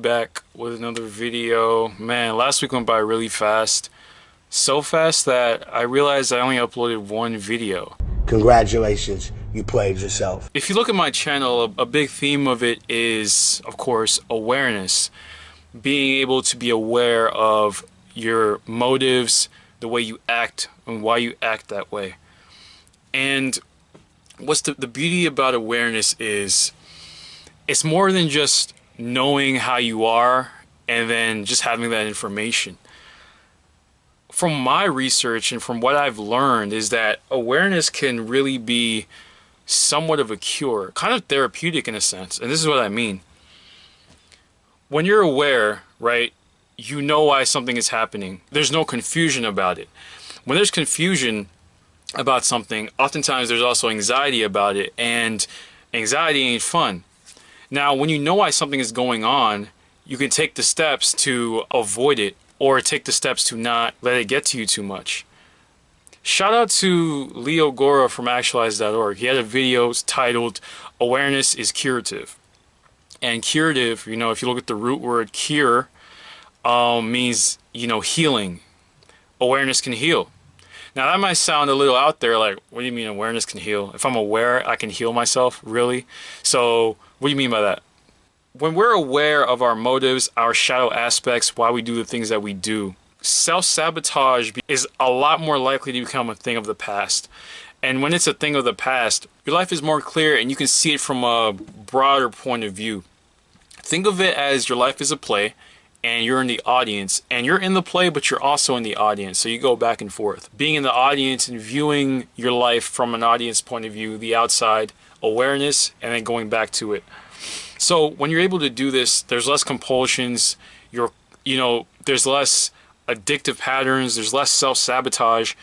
back with another video. Man, last week went by really fast. So fast that I realized I only uploaded one video. Congratulations, you played yourself. If you look at my channel, a big theme of it is, of course, awareness. Being able to be aware of your motives, the way you act, and why you act that way. And what's the beauty about awareness is it's more than just knowing how you are and then just having that information. From my research and from what I've learned is that awareness can really be somewhat of a cure, kind of therapeutic in a sense. And this is what I mean. When you're aware, right, you know why something is happening. There's no confusion about it. When there's confusion about something, oftentimes there's also anxiety about it, and anxiety ain't fun. Now, when you know why something is going on, you can take the steps to avoid it or take the steps to not let it get to you too much. Shout out to Leo Gora from actualize.org. He had a video titled Awareness is Curative. And curative, you know, if you look at the root word cure, means, you know, healing. Awareness can heal. Now that might sound a little out there, like, what do you mean awareness can heal? If I'm aware, I can heal myself, really? So what do you mean by that? When we're aware of our motives, our shadow aspects, why we do the things that we do, self-sabotage is a lot more likely to become a thing of the past. And when it's a thing of the past, your life is more clear and you can see it from a broader point of view. Think of it as your life is a play and you're in the audience, and you're in the play but you're also in the audience, so you go back and forth. Being in the audience and viewing your life from an audience point of view, the outside, awareness, and then going back to it. So when you're able to do this, there's less compulsions, there's less addictive patterns, there's less self-sabotage,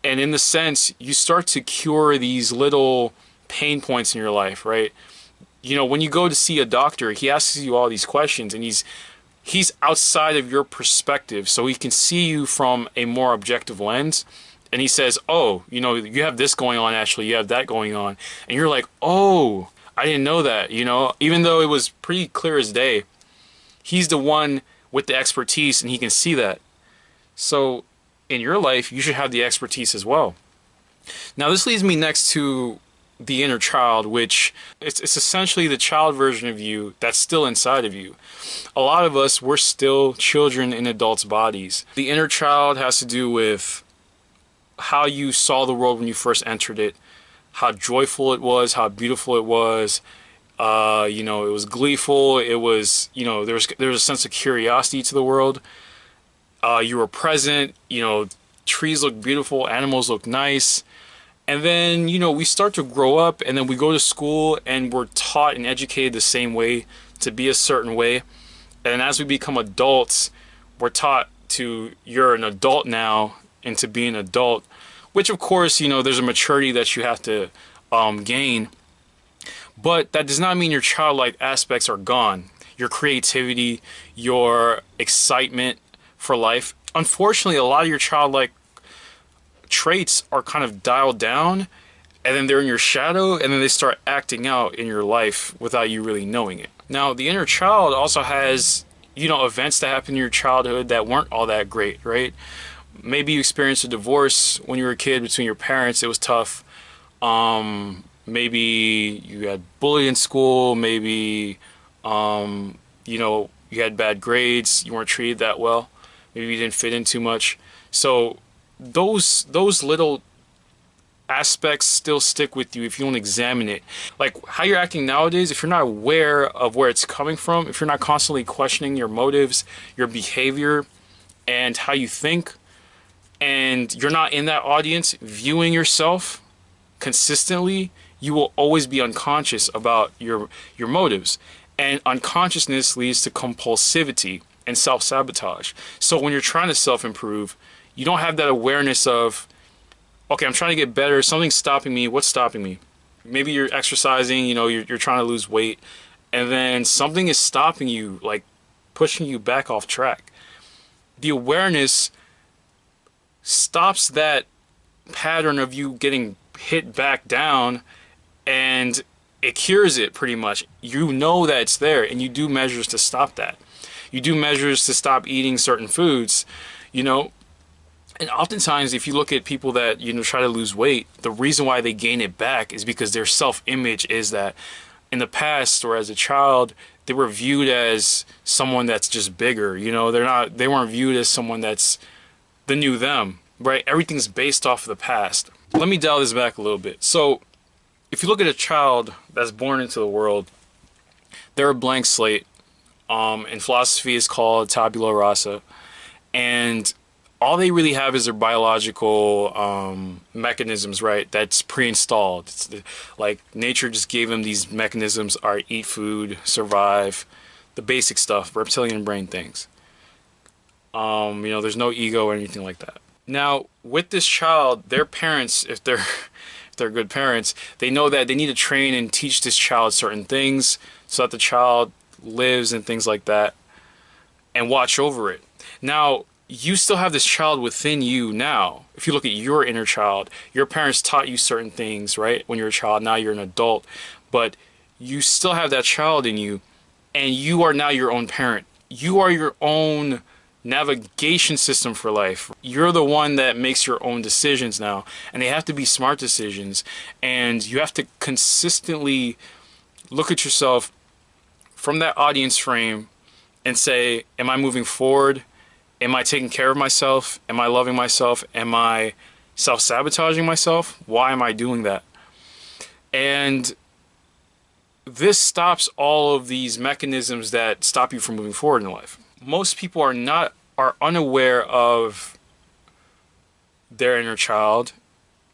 and in the sense, you start to cure these little pain points in your life, right? You know, when you go to see a doctor, he asks you all these questions, and he's outside of your perspective, so he can see you from a more objective lens. And he says, oh, you know, you have this going on, actually, you have that going on. And you're like, oh, I didn't know that, you know? Even though it was pretty clear as day, he's the one with the expertise and he can see that. So in your life, you should have the expertise as well. Now this leads me next to the inner child, which it's essentially the child version of you that's still inside of you. A lot of us, we're still children in adults' bodies. The inner child has to do with how you saw the world when you first entered it, how joyful it was, how beautiful it was. You know, it was gleeful. It was, you know, there was a sense of curiosity to the world. You were present. You know, trees look beautiful, animals look nice. And then, you know, we start to grow up, and then we go to school and we're taught and educated the same way, to be a certain way. And as we become adults, we're taught to, you're an adult now, and to be an adult, which of course, you know, there's a maturity that you have to gain. But that does not mean your childlike aspects are gone. Your creativity, your excitement for life. Unfortunately, a lot of your childlike traits are kind of dialed down, and then they're in your shadow, and then they start acting out in your life without you really knowing it. Now, the inner child also has, you know, events that happened in your childhood that weren't all that great, right? Maybe you experienced a divorce when you were a kid between your parents. It was tough. Maybe you had bullied in school. Maybe, you know, you had bad grades. You weren't treated that well. Maybe you didn't fit in too much. So those little aspects still stick with you if you don't examine it. Like how you're acting nowadays, if you're not aware of where it's coming from, if you're not constantly questioning your motives, your behavior, and how you think, and you're not in that audience viewing yourself consistently, you will always be unconscious about your motives. And unconsciousness leads to compulsivity and self-sabotage. So when you're trying to self-improve, you don't have that awareness of, okay, I'm trying to get better, something's stopping me, what's stopping me? Maybe you're exercising, you know, you're trying to lose weight, and then something is stopping you, like pushing you back off track. The awareness stops that pattern of you getting hit back down and it cures it pretty much. You know that it's there, and you do measures to stop that. You do measures to stop eating certain foods, you know. And oftentimes, if you look at people that, you know, try to lose weight, the reason why they gain it back is because their self-image is that in the past or as a child, they were viewed as someone that's just bigger. You know, they weren't viewed as someone that's the new them, right? Everything's based off of the past. Let me dial this back a little bit. So if you look at a child that's born into the world, they're a blank slate. In philosophy, it's called tabula rasa, and all they really have is their biological mechanisms, right? That's pre-installed. Like nature just gave them these mechanisms: are eat food, survive, the basic stuff, reptilian brain things. You know, there's no ego or anything like that. Now, with this child, their parents, if they're good parents, they know that they need to train and teach this child certain things so that the child lives and things like that, and watch over it. Now, you still have this child within you now. If you look at your inner child, your parents taught you certain things, right? When you're a child, now you're an adult, but you still have that child in you, and you are now your own parent. You are your own navigation system for life. You're the one that makes your own decisions now, and they have to be smart decisions, and you have to consistently look at yourself from that audience frame and say, am I moving forward? Am I taking care of myself? Am I loving myself? Am I self-sabotaging myself? Why am I doing that? And this stops all of these mechanisms that stop you from moving forward in life. Most people are unaware of their inner child,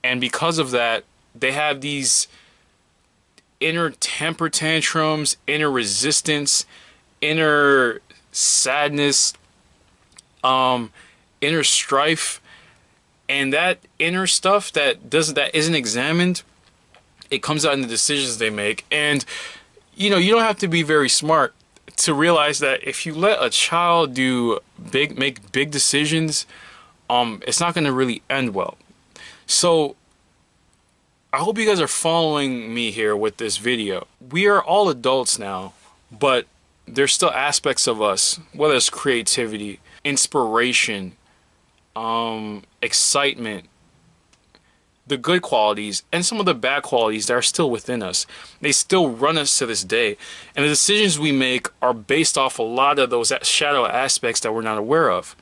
and because of that, they have these inner temper tantrums, inner resistance, inner sadness, inner strife, and that inner stuff that isn't examined, it comes out in the decisions they make. And you know, you don't have to be very smart to realize that if you let a child make big decisions, it's not going to really end well. So I hope you guys are following me here with this video. We are all adults now, but there's still aspects of us, whether it's creativity, inspiration, excitement, the good qualities, and some of the bad qualities that are still within us. They still run us to this day. And the decisions we make are based off a lot of those shadow aspects that we're not aware of.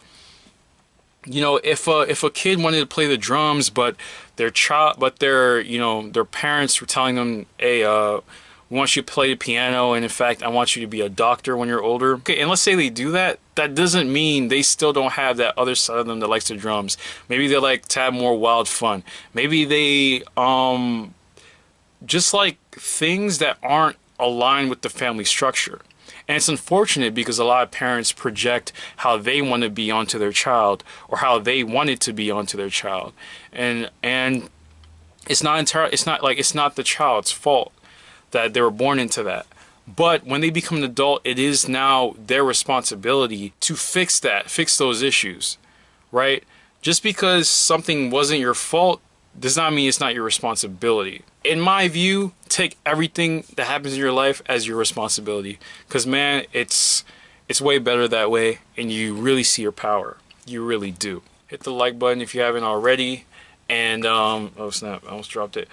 You know, if a kid wanted to play the drums, but their parents were telling them, hey, we want you to play the piano, and in fact, I want you to be a doctor when you're older. Okay, and let's say they do that. That doesn't mean they still don't have that other side of them that likes the drums. Maybe they like to have more wild fun. Maybe they just like things that aren't aligned with the family structure. And it's unfortunate because a lot of parents project how they want to be onto their child, or how they want it to be onto their child, and it's not the child's fault that they were born into that. But when they become an adult, it is now their responsibility to fix those issues, right? Just because something wasn't your fault does not mean it's not your responsibility. In my view, take everything that happens in your life as your responsibility, because man, it's way better that way, and you really see your power. You really do. Hit the like button if you haven't already, and oh snap, I almost dropped it.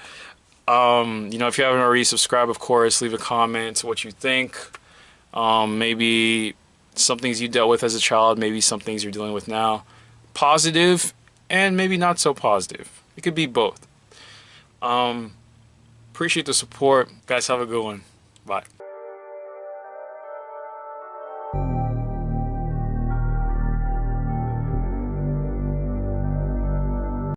You know, if you haven't already, subscribe, of course. Leave a comment what you think. Maybe some things you dealt with as a child, maybe some things you're dealing with now. Positive and maybe not so positive. It could be both. Appreciate the support. Guys, have a good one. Bye.